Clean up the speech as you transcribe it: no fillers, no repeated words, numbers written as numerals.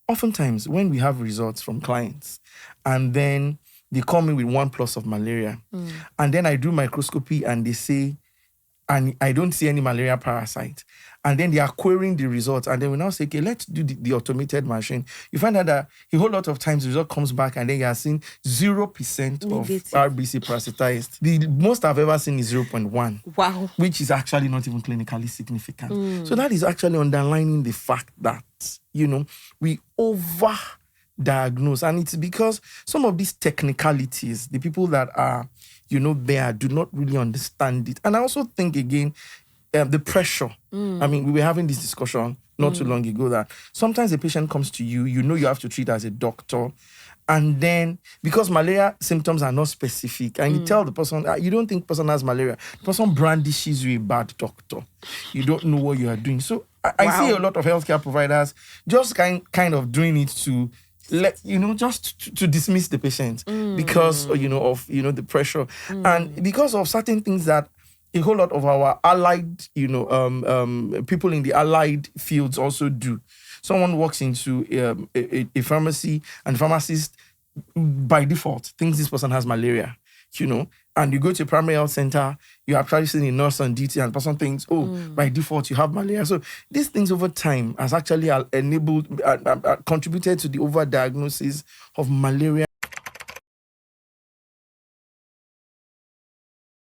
oftentimes when we have results from clients and then they come in with 1+ of malaria, and then I do microscopy and they say, and I don't see any malaria parasite. And then they are querying the results. And then we now say, okay, let's do the automated machine. You find out that a whole lot of times the result comes back and then you are seeing 0% of RBC parasitized. The most I've ever seen is 0.1. Wow. Which is actually not even clinically significant. So that is actually underlining the fact that, we over-diagnose. And it's because some of these technicalities, the people that are there do not really understand it. And I also think, again, the pressure. I mean, we were having this discussion not too long ago that sometimes a patient comes to you, you have to treat as a doctor. And then, because malaria symptoms are not specific, and you tell the person, you don't think the person has malaria, the person brandishes you a bad doctor. You don't know what you are doing. So I see a lot of healthcare providers just kind of doing it to just to dismiss the patient because of the pressure and because of certain things that a whole lot of our allied people in the allied fields also do. Someone walks into a pharmacy and the pharmacist by default thinks this person has malaria, and you go to a primary health center, you are probably seeing a nurse on duty and the person thinks, by default you have malaria. So these things over time has actually enabled, contributed to the overdiagnosis of malaria